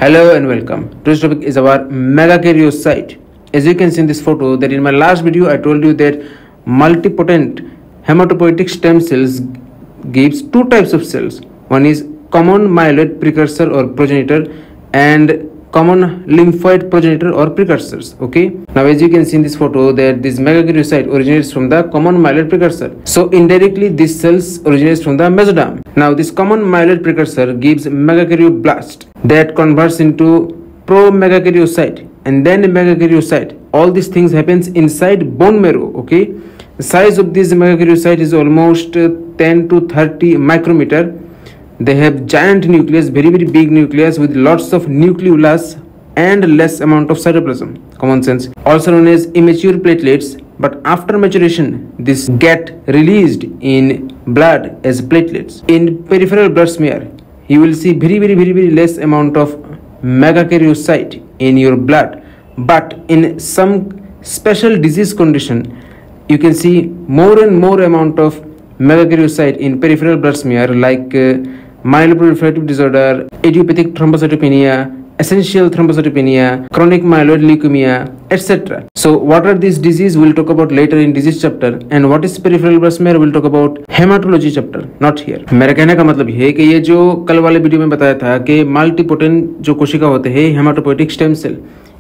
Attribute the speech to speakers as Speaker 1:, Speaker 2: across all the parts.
Speaker 1: Hello and welcome. Today's topic is our megakaryocyte. As you can see in this photo, that in my last video I told you that multipotent hematopoietic stem cells gives two types of cells. One is common myeloid precursor or progenitor and common lymphoid progenitor or precursors. Okay, now as you can see in this photo that this megakaryocyte originates from the common myeloid precursor, so indirectly these cells originates from the mesoderm. Now this common myeloid precursor gives megakaryoblast that converts into pro-megakaryocyte and then megakaryocyte. All these things happens inside bone marrow. Okay, the size of this megakaryocyte is almost 10 to 30 micrometer. They have giant nucleus, very big nucleus with lots of nucleolus and less amount of cytoplasm. Common sense. Also known as immature platelets, but after maturation this get released in blood as platelets. In peripheral blood smear you will see very less amount of megakaryocyte in your blood, but in some special disease condition you can see more and more amount of megakaryocyte in peripheral blood smear, like myeloproliferative disorder, idiopathic thrombocytopenia, essential thrombocytopenia, chronic myeloid leukemia, etc. So what are these diseases we'll talk about later in disease chapter, and what is peripheral blood smear we'll talk about hematology chapter, not here. मेरा कहने का मतलब है कि ये जो कल वाले वीडियो में बताया था कि मल्टीपोटेंट जो कोशिका होते हैं हेमाटोपोइटिक स्टेम सेल,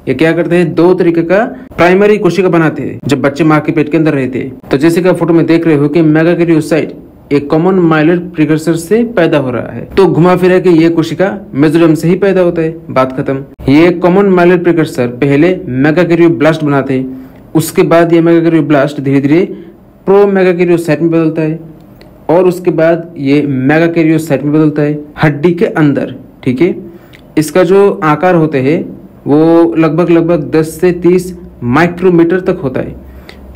Speaker 1: ये क्या करते हैं, दो तरीके का प्राइमरी कोशिका बनाते हैं जब बच्चे माँ के पेट के अंदर रहते हैं. तो जैसे कि फोटो में देख रहे हो कि मेगाkaryocyte एक कॉमन माइलॉइड प्रिकर्सर से पैदा हो रहा है. तो घुमा फिरा के ये कोशिका मेसोडर्म से ही पैदा होता है, बात खत्म. ये कॉमन माइलॉइड प्रिकर्सर पहले मेगाkaryoblast बनाते हैं, उसके बाद ये मेगाkaryoblast धीरे धीरे प्रो मेगाkaryocyte में बदलता है और उसके बाद ये मेगाkaryocyte में बदलता है हड्डी के अंदर. ठीक है, इसका जो आकार होते हैं वो लगभग 10 से 30 माइक्रोमीटर तक होता है.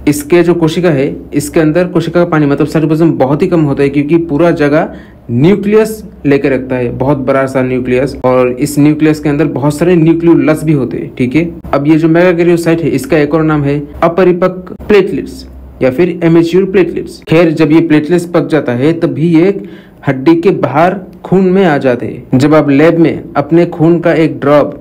Speaker 1: इसके जो कोशिका है इसके अंदर कोशिका का पानी मतलब साइटोप्लाज्म बहुत ही कम होता है, क्योंकि पूरा जगह न्यूक्लियस लेकर रखता है, बहुत बड़ा सा न्यूक्लियस, और इस न्यूक्लियस के अंदर बहुत सारे न्यूक्लियोलस भी होते हैं. ठीक है, अब ये जो मेगाkaryocyte है इसका एक और नाम है अपरिपक्व प्लेटलेट्स या फिर इमेच्योर प्लेटलेट्स. खैर, जब ये प्लेटलेट्स पक जाता है तभी ये हड्डी के बाहर खून में आ जाते हैं. जब आप लैब में अपने खून का एक ड्रॉप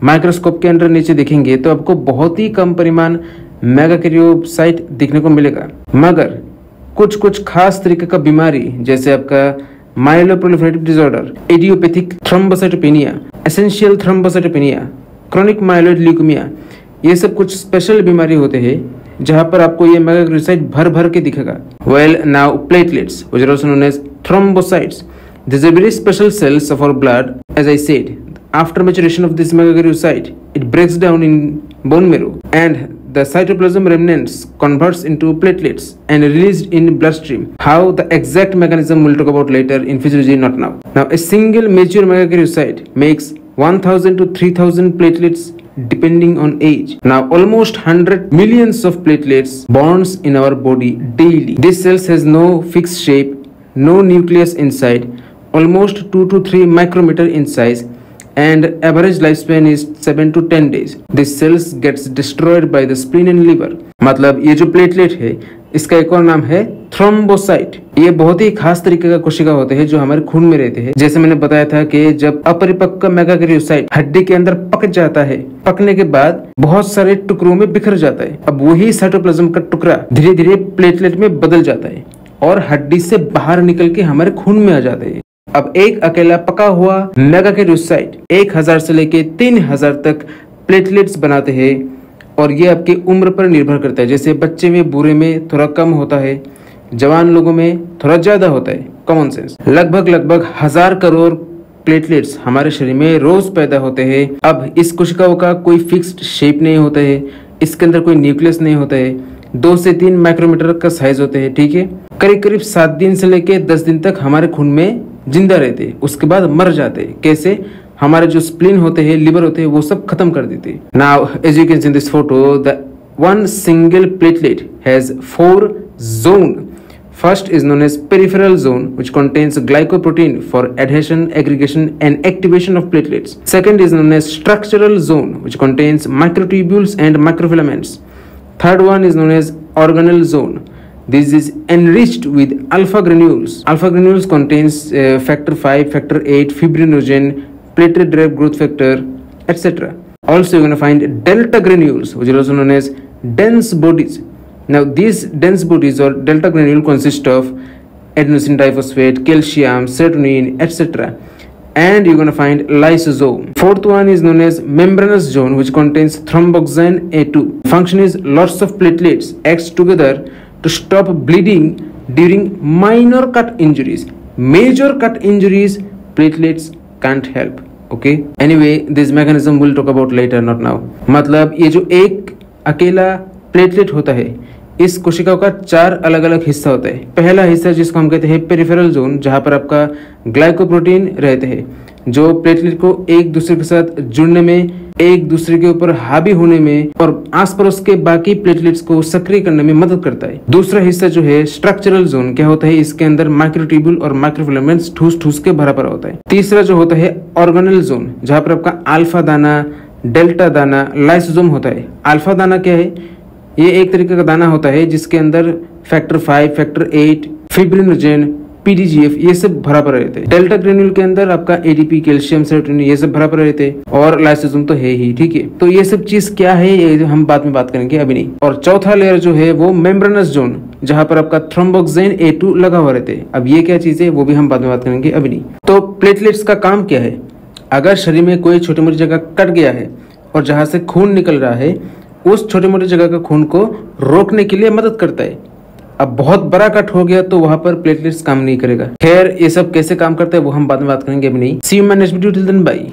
Speaker 1: माइक्रोस्कोप के अंदर नीचे देखेंगे तो आपको बहुत ही कम परिमाण मेगाkaryocyte दिखने को मिलेगा, मगर कुछ खास तरीके का बीमारी जैसे आपका myeloproliferative disorder, idiopathic thrombocytopenia, essential thrombocytopenia, chronic myeloid leukaemia, ये सब कुछ स्पेशल बीमारी होते हैं जहां पर आपको ये मेगाkaryocyte भर के दिखेगा. Well, now platelets which are also known as thrombocytes. These are very special cells of our blood. As I said, after maturation of this megakaryocyte it breaks down in bone marrow and the cytoplasm remnants converts into platelets and released in bloodstream. How the exact mechanism we'll talk about later in physiology, not now. Now a single mature megakaryocyte makes 1000 to 3000 platelets depending on age. Now almost 100 millions of platelets bonds in our body daily. This cells has no fixed shape, no nucleus inside, almost 2 to 3 micrometer in size, and average lifespan is 7 to 10 days. This cells gets destroyed by the spleen and liver. मतलब ये जो platelet है इसका एक और नाम है thrombocyte. ये बहुत ही खास तरीके का कोशिका होते हैं जो हमारे खून में रहते हैं. जैसे मैंने बताया था कि जब अपरिपक्व मेगाkaryocyte हड्डी के अंदर पक जाता है, पकने के बाद बहुत सारे टुकड़ों में बिखर जाता है. अब वही साइटोप्लाज्म का टुकड़ा धीरे धीरे प्लेटलेट में बदल जाता है और हड्डी से बाहर निकल के हमारे खून में आ जाते हैं. अब एक अकेला पका हुआ मेगाkaryocyte 1000 से लेके 3000 तक प्लेटलेट्स बनाते हैं, और ये आपकी उम्र पर निर्भर करता है. जैसे बच्चे में बूढ़े में थोड़ा कम होता है, जवान लोगों में थोड़ा ज्यादा होता है. Common sense. लगभग 1000 करोड़ प्लेटलेट्स हमारे शरीर में रोज पैदा होते हैं. अब इस कोशिकाओं का कोई फिक्स्ड शेप नहीं होता है, इसके अंदर कोई न्यूक्लियस नहीं होता है, 2 से 3 माइक्रोमीटर का साइज होते हैं. ठीक है, करीब 7 दिन से लेके 10 दिन तक हमारे खून में जिंदा रहते हैं, उसके बाद मर जाते हैं. कैसे? हमारे जो स्प्लीन होते हैं, लिवर होते हैं, वो सब खत्म कर देते हैं. Now as you can see in this photo, the one single platelet has 4 zones. First is known as peripheral zone, which contains glycoprotein for adhesion, aggregation and activation of platelets. Second is known as structural zone, which contains microtubules and microfilaments. Third one is known as organelle zone. This is enriched with alpha granules. Alpha granules contains factor 5, factor 8, fibrinogen, platelet derived growth factor, etc. Also, you're going to find delta granules, which are also known as dense bodies. Now, these dense bodies or delta granule consist of adenosine diphosphate, calcium, serotonin, etc. And you're going to find lysosome. Fourth one is known as membranous zone, which contains thromboxane A2. Function is lots of platelets acts together to stop bleeding during minor cut injuries. Major cut injuries, platelets can't help. Okay. Anyway, this mechanism we'll talk about later, not now. मतलब ये जो एक अकेला platelet होता है, इस कोशिकाओं का 4 अलग अलग हिस्सा होता है। पहला हिस्सा जिसको हम कहते हैं पेरिफेरल जोन, जहां पर आपका ग्लाइकोप्रोटीन रहते हैं, जो प्लेटलेट को एक दूसरे के साथ जुड़ने में, एक दूसरे के ऊपर हावी होने में और आस पड़ोस के बाकी प्लेटलेट्स को सक्रिय करने में मदद करता है। दूसरा हिस्सा जो है स्ट्रक्चरल जोन, क्या होता है, इसके अंदर माइक्रोट्यूब्यूल और माइक्रोफिलामेंट्स ठूस ठूस के भरा पड़ा होता है। तीसरा जो होता है ऑर्गेनल जोन, जहां पर आपका अल्फा दाना, डेल्टा दाना, लाइसोसोम होता है। अल्फा दाना क्या है, ये एक तरीके का दाना होता है जिसके अंदर फैक्टर 5, फैक्टर 8, फिब्रिनोजेन, पीडीजीएफ ये सब भरा पड़ा रहते हैं। डेल्टा ग्रेन्यूल के अंदर आपका एडीपी, कैल्शियम, सेरोटोनिन ये सब भरा पड़ा रहते हैं और लाइसोसोम तो है ही, ठीक है। तो ये सब चीज क्या है ये हम बाद में बात करेंगे, अभी नहीं। और चौथा लेयर जो है वो मेम्ब्रेनस जोन, जहां पर आपका थ्रोम्बोक्सेन A2 लगा हुआ रहते हैं। अब ये क्या चीज है वो भी हम बाद में बात करेंगे, अभी नहीं। तो प्लेटलेट्स का काम क्या है, अगर शरीर में कोई छोटी मोटी जगह कट गया है और जहां से खून निकल रहा है, उस छोटी मोटी जगह का खून को रोकने के लिए मदद करता है। अब बहुत बड़ा कट हो गया तो वहां पर प्लेटलेट्स काम नहीं करेगा। खैर, ये सब कैसे काम करता है वो हम बाद में बात करेंगे, अभी नहीं। See you in my next video, till then bye.